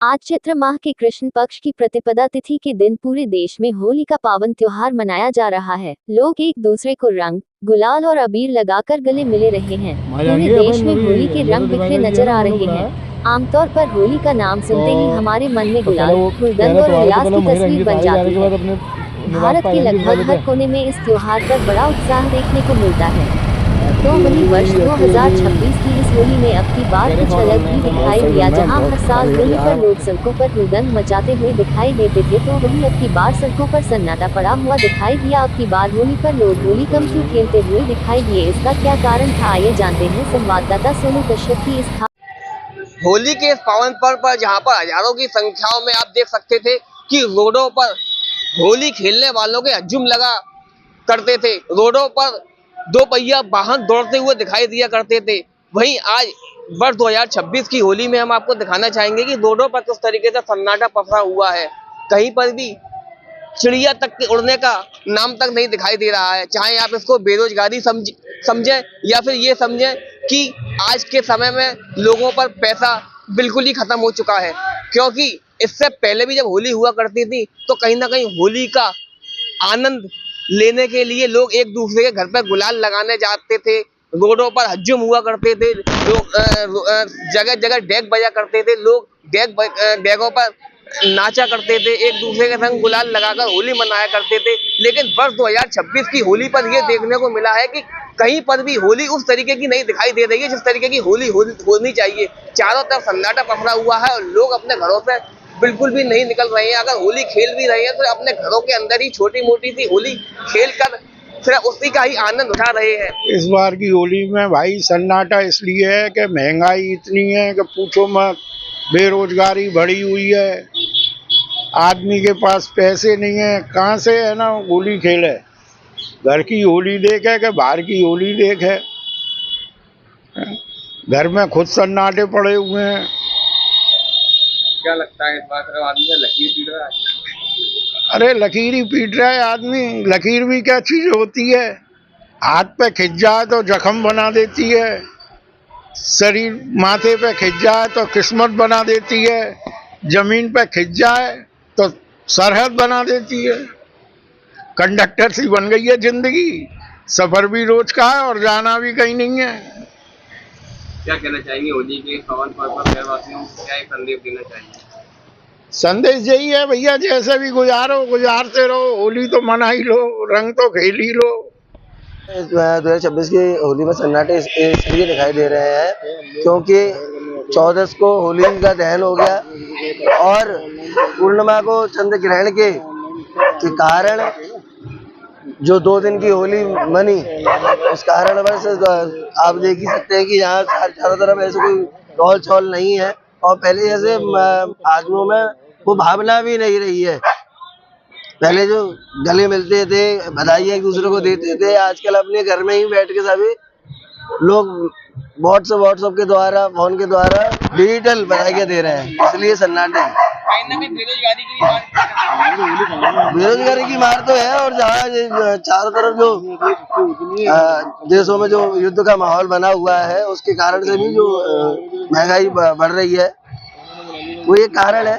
आज चैत्र माह के कृष्ण पक्ष की प्रतिपदा तिथि के दिन पूरे देश में होली का पावन त्योहार मनाया जा रहा है। लोग एक दूसरे को रंग, गुलाल और अबीर लगाकर गले मिले रहे हैं। पूरे देश में होली के रंग बिखरे नजर आ रहे हैं। आमतौर पर होली का नाम सुनते ही हमारे मन में गुलाल, हुड़दंग और उल्लास की तस्वीर बन जाती है। भारत के लगभग हर कोने में इस त्योहार पर बड़ा उत्साह देखने को मिलता है। तो वहीं वर्ष 2026 की इस होली में अब की बार कुछ अलग ही दिखाई दिया। जहां हर साल होली पर लोग सड़कों पर हुड़दंग मचाते हुए दिखाई देते थे, तो वहीं अब की बार सड़कों पर सन्नाटा पड़ा हुआ दिखाई दिया। अब की बार होली पर लोग होली कम क्यों खेलते हुए दिखाई दिए, इसका क्या कारण था, आइए जानते हैं संवाददाता सोनू कश्यप की इस होली के इस पावन पर्व पर जहां पर हजारों की संख्याओं में आप देख सकते थे कि रोडों पर होली खेलने वालों के हजूम लगा करते थे। रोडों पर दो पहिया वाहन दौड़ते हुए दिखाई दिया करते थे। वहीं आज वर्ष 2026 की होली में हम आपको दिखाना चाहेंगे कि रोडों पर किस तरीके से सन्नाटा पसरा हुआ है। कहीं पर भी चिड़िया तक के उड़ने का नाम तक नहीं दिखाई दे रहा है। चाहे आप इसको बेरोजगारी समझें या फिर ये समझें कि आज के समय में लोगों पर पैसा बिल्कुल ही खत्म हो चुका है, क्योंकि इससे पहले भी जब होली हुआ करती थी तो कहीं ना कहीं होली का आनंद लेने के लिए लोग एक दूसरे के घर पर गुलाल लगाने जाते थे। रोडों पर हज्जुम हुआ करते थे, लोग जगह जगह डेग बजा करते थे, लोग डेगों पर नाचा करते थे, एक दूसरे के संग गुलाल लगाकर होली मनाया करते थे। लेकिन वर्ष 2026 की होली पर यह देखने को मिला है कि कहीं पर भी होली उस तरीके की नहीं दिखाई दे रही है जिस तरीके की होली होनी चाहिए। चारों तरफ सन्नाटा पसरा हुआ है और लोग अपने घरों से बिल्कुल भी नहीं निकल रहे हैं। अगर होली खेल भी रहे हैं तो अपने घरों के अंदर ही छोटी मोटी सी होली खेल कर सिर्फ उसी का ही आनंद उठा रहे हैं। इस बार की होली में भाई सन्नाटा इसलिए है कि महंगाई इतनी है कि पूछो मत, बेरोजगारी बढ़ी हुई है, आदमी के पास पैसे नहीं है, कहाँ से है ना होली खेले। घर की होली देखे कि बाहर की होली देखे, घर में खुद सन्नाटे पड़े हुए हैं। क्या लगता है इस बात में आदमी से लकीर पीट रहा है? अरे लकीर ही पीट रहा है आदमी। लकीर भी क्या चीज होती है? हाथ पे खिंच जाए तो जख्म बना देती है, शरीर माथे पे खिंच जाए तो किस्मत बना देती है, जमीन पे खिंच जाए तो सरहद बना देती है। कंडक्टर सी बन गई है जिंदगी, सफर भी रोज का है और जाना भी कहीं नहीं है। क्या कहना चाहेंगे होली के पावन पर्व पर शहरवासियों को, क्या एक संदेश देना चाहिए? संदेश यही है भैया, जैसे भी गुजारो गुजारते रहो, होली तो मना ही लो, रंग तो खेल ही लो। 2026 की होली में सन्नाटे इसलिए दिखाई दे रहे हैं क्योंकि 14 को होली का दहन हो गया और पूर्णिमा को चंद्र ग्रहण के कारण जो 2 दिन की होली मनी, उस कारण बस आप देख ही सकते हैं कि यहाँ चारों तरफ ऐसे कोई डोल छौल नहीं है और पहले जैसे आदमियों में वो भावना भी नहीं रही है। पहले जो गले मिलते थे, बधाई एक दूसरे को देते थे, आजकल अपने घर में ही बैठ के सभी लोग व्हाट्सएप के द्वारा, फोन के द्वारा डिजिटल बधाइयाँ दे रहे हैं, इसलिए सन्नाटे। बेरोजगारी की मार तो है और जहाँ चारों तरफ जो देशों में जो युद्ध का माहौल बना हुआ है उसके कारण से भी जो महंगाई बढ़ रही है वो ये कारण है।